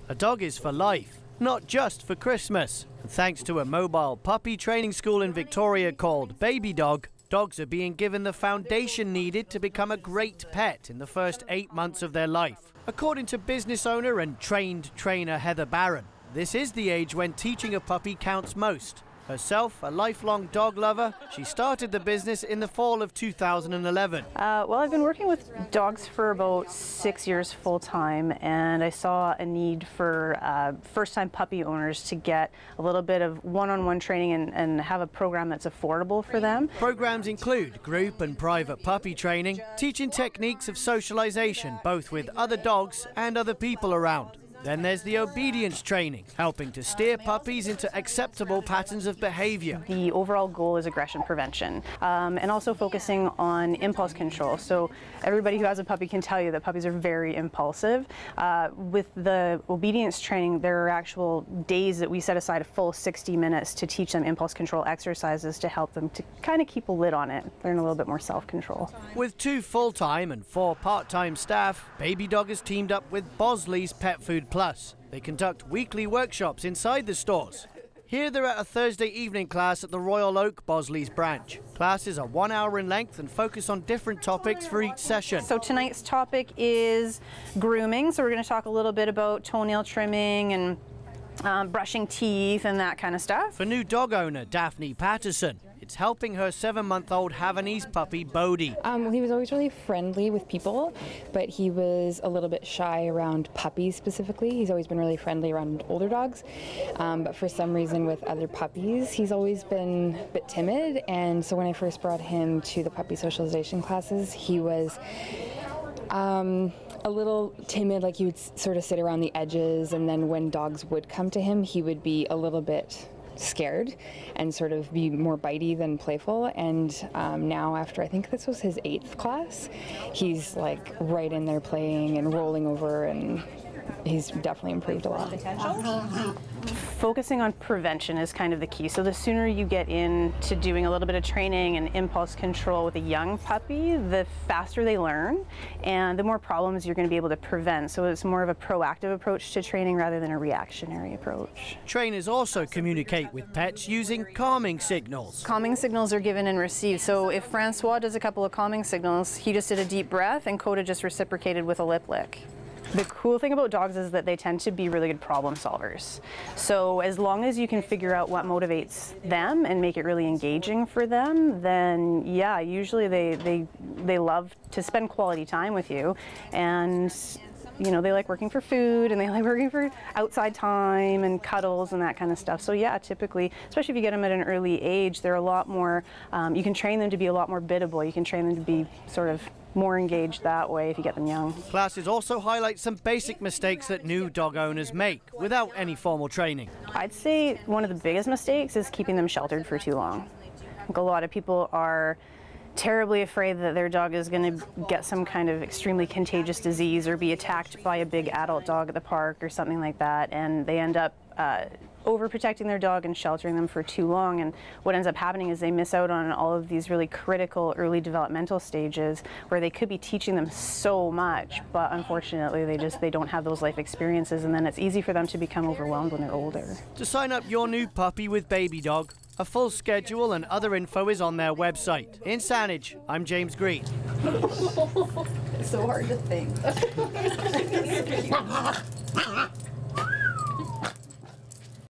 A dog is for life, not just for Christmas. And thanks to a mobile puppy training school in Victoria called Baby Dog, dogs are being given the foundation needed to become a great pet in the first 8 months of their life. According to business owner and trained trainer Heather Barron, this is the age when teaching a puppy counts most. Herself a lifelong dog lover, she started the business in the fall of 2011. Well, I've been working with dogs for about 6 years full-time, and I saw a need for first-time puppy owners to get a little bit of one-on-one training and have a program that's affordable for them. Programs include group and private puppy training, teaching techniques of socialization both with other dogs and other people around. Then there's the obedience training, helping to steer puppies into acceptable patterns of behavior. The overall goal is aggression prevention, and also focusing on impulse control. So everybody who has a puppy can tell you that puppies are very impulsive. With the obedience training, there are actual days that we set aside a full 60 minutes to teach them impulse control exercises to help them to kind of keep a lid on it, learn a little bit more self-control. With 2 full-time and 4 part-time staff, Baby Dog has teamed up with Bosley's Pet Food Plus. They conduct weekly workshops inside the stores. Here they're at a Thursday evening class at the Royal Oak Bosley's branch. Classes are 1 hour in length and focus on different topics for each session. So tonight's topic is grooming. So we're going to talk a little bit about toenail trimming and brushing teeth and that kind of stuff. For new dog owner Daphne Patterson, it's helping her 7-month-old Havanese puppy Bodhi. He was always really friendly with people, but he was a little bit shy around puppies specifically. He's always been really friendly around older dogs, but for some reason with other puppies, he's always been a bit timid. And so when I first brought him to the puppy socialization classes, he was a little timid, like he would sort of sit around the edges, and then when dogs would come to him, he would be a little bit scared and sort of be more bitey than playful. And now, after I think this was his 8th class, he's like right in there playing and rolling over, and he's definitely improved a lot. Focusing on prevention is kind of the key. So the sooner you get into doing a little bit of training and impulse control with a young puppy, the faster they learn and the more problems you're going to be able to prevent. So it's more of a proactive approach to training rather than a reactionary approach. Trainers also communicate with pets using calming signals. Calming signals are given and received. So if Francois does a couple of calming signals, he just did a deep breath and Coda just reciprocated with a lip lick. The cool thing about dogs is that they tend to be really good problem solvers. So as long as you can figure out what motivates them and make it really engaging for them, then yeah, usually they love to spend quality time with you. And you know, they like working for food and they like working for outside time and cuddles and that kind of stuff. So yeah, typically, especially if you get them at an early age, they're a lot more, you can train them to be a lot more biddable. You can train them to be sort of more engaged that way if you get them young. Classes also highlight some basic mistakes that new dog owners make without any formal training. I'd say one of the biggest mistakes is keeping them sheltered for too long. I think a lot of people are terribly afraid that their dog is going to get some kind of extremely contagious disease or be attacked by a big adult dog at the park or something like that, and they end up overprotecting their dog and sheltering them for too long. And what ends up happening is they miss out on all of these really critical early developmental stages where they could be teaching them so much, but unfortunately they don't have those life experiences, and then it's easy for them to become overwhelmed when they're older. To sign up your new puppy with Baby Dog, a full schedule and other info is on their website. In Saanich, I'm James Green. It's so hard to think.